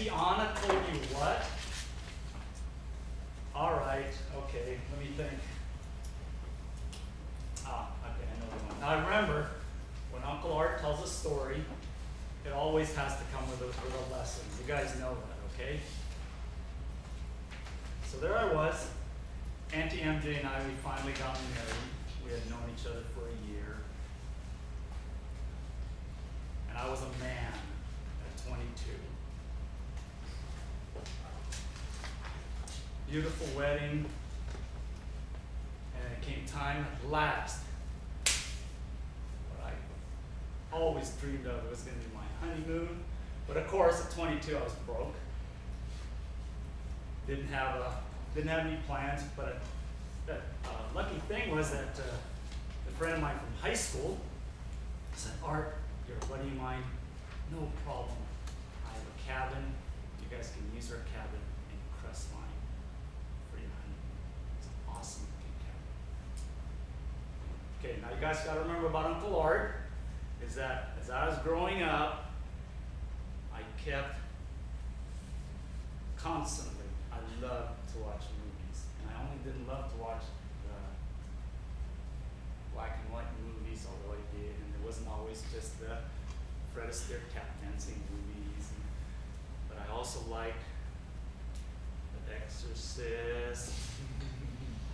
Auntie Anna told you what? All right, okay, let me think. Okay, I know the one. Now remember, when Uncle Art tells a story, it always has to come with a lesson. You guys know that, okay? So there I was. Auntie MJ and I, we finally got married. We had known each other for a year. And I was a man at 22. Beautiful wedding. And it came time at last. What I always dreamed of, it was going to be my honeymoon. But of course, at 22, I was broke. Didn't have any plans, but the lucky thing was that a friend of mine from high school said, Art, you're a buddy of mine, no problem. I have a cabin. You guys can use our cabin in Crestline for your honeymoon. It's an awesome looking cabin. Okay, now you guys got to remember about Uncle Art is that as I was growing up, I kept constantly, I loved to watch movies. And I only didn't love to watch black and white movies, although I did. And it wasn't always just the Fred Astaire tap dancing movies. But I also liked The Exorcist,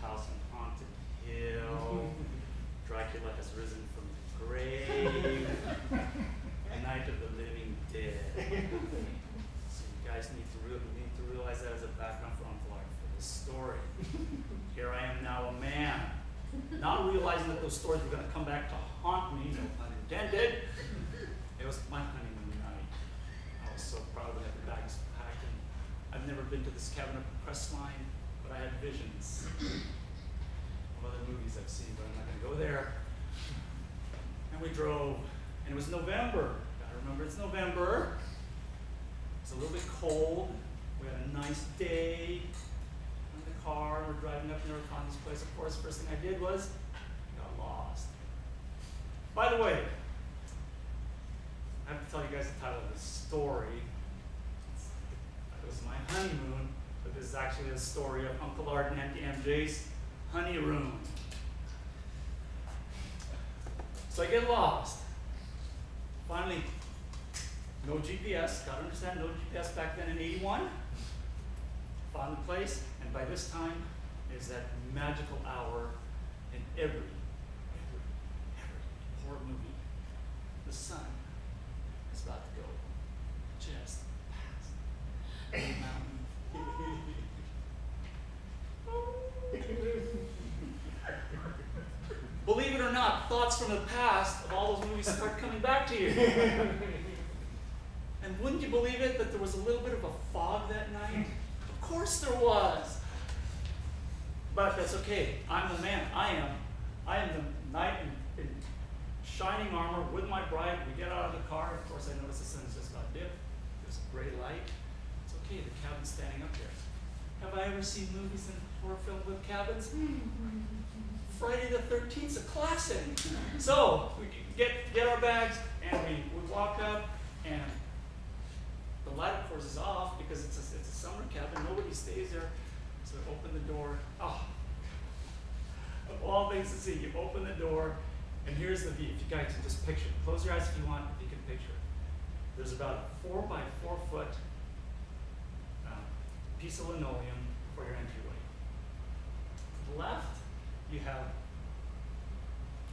House on Haunted Hill, Dracula Has Risen from the Grave, Night of the Living Dead. So you guys need to realize that as a background for Uncle Art for this story. Here I am now a man, not realizing that those stories were going to come back to haunt me, no pun intended. It was my honeymoon night. I was so proud to have the bags packed. And I've never been to this cabin up at Crestline, but I had visions of other movies I've seen, but I'm not going to go there. And we drove, and it was November. Gotta remember it's November. It's a little bit cold. We had a nice day in the car. We're driving up near Connie's place. Of course, first thing I did was got lost. By the way, I have to tell you guys the title of this story. It was my honeymoon, but this is actually the story of Uncle Art and Auntie MJ's honeyroom. So I get lost. Finally, no GPS. Gotta understand, no GPS back then in '81. Found the place, and by this time is that magical hour in every horror movie. The sun is about to go just past the mountain. Believe it or not, thoughts from the past of all those movies start coming back to you. And wouldn't you believe it that there was a little bit of a fog that night? Of course there was. But that's okay. I'm the man. I am the knight in shining armor with my bride. We get out of the car. Of course, I notice the sun's just about dipped. There's a gray light. It's okay. The cabin's standing up there. Have I ever seen movies in horror film with cabins? Friday the 13th is a classic. So we get our bags and we walk up, and the light of course is off because it's a summer cabin. Nobody stays there. So I open the door. Oh, of all things to see, you open the door, and here's the view. If you guys can just picture, close your eyes if you want. If you can picture, there's about a 4 by 4 foot piece of linoleum for your entryway. To the left, you have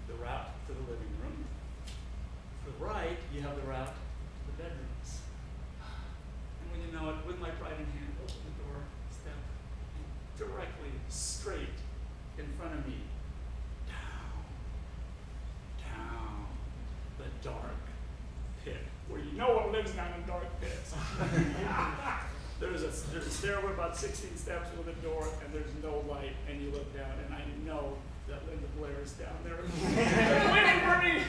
the route to the living room. To the right, you have the route to the bedrooms. And when you know it, with my bride in hand, open the door, step directly straight in front of me. Down the dark pit, where you know what lives down in dark pits. There's a stairway about 16 steps with a door, and there's no light, and you look down, and I know that Linda Blair is down there waiting for me.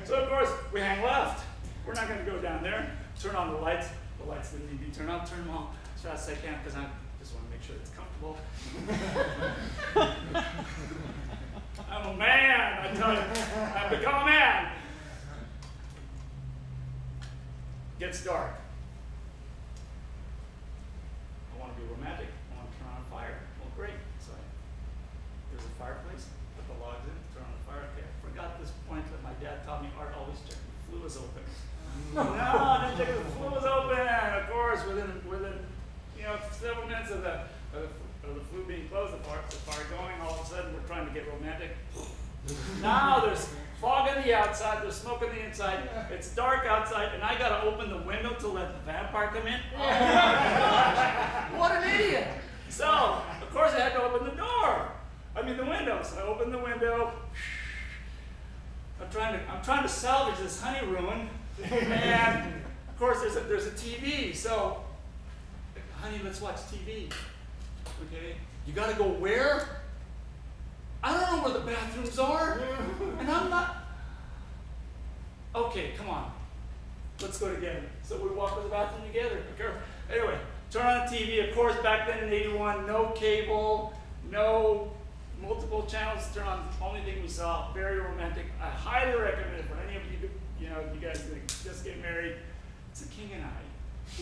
So of course, we hang left. We're not going to go down there. Turn on the lights. The lights didn't need to be turned on. Turn them on as fast as I can, because I just want to make sure it's comfortable. I'm a man, I tell you. I've become a man. Gets dark. Now there's fog on the outside, there's smoke on the inside, it's dark outside, and I gotta open the window to let the vampire come in. Oh my gosh, what an idiot! So, of course I had to open the door. The window. So I opened the window. I'm trying to salvage this honey ruin. And of course there's a TV. So, honey, let's watch TV. Okay? You gotta go where? I don't know where the bathrooms are. And I'm not. Okay, come on. Let's go together. So we walk to the bathroom together. Okay. Anyway, turn on the TV. Of course, back then in '81, no cable, no multiple channels to turn on. The only thing we saw, very romantic. I highly recommend it for any of you, you guys that just get married. It's The King and I.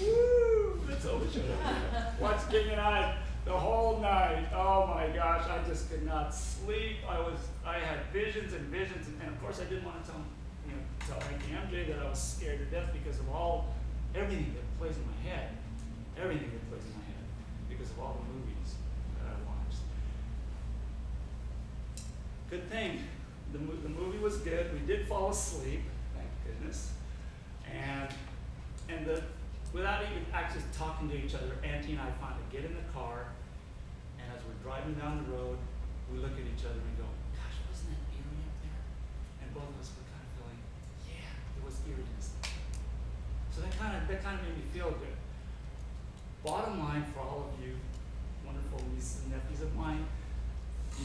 Woo! That's all we should have. Watch King and I the whole night. Oh my gosh, I just could not sleep. I had visions and visions, and of course I didn't want to tell Auntie MJ that I was scared to death because of everything that plays in my head. Everything that plays in my head because of all the movies that I watched. Good thing, the movie was good. We did fall asleep, thank goodness. And without even actually talking to each other, Auntie and I finally get in the car, and as we're driving down the road, we look at each other and go, gosh, wasn't that eerie up there? And both of us were kind of feeling, yeah, it was eeriness. So that kind of made me feel good. Bottom line for all of you wonderful nieces and nephews of mine,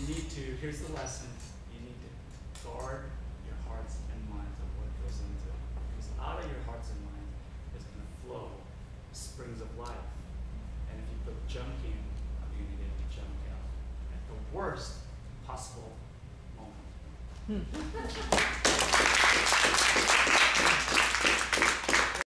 here's the lesson, you need to guard your hearts and minds of what goes into it. Because out of your hearts and minds is going to flow springs of life. And if you put junk in, you're going to get the junk out at the worst possible moment.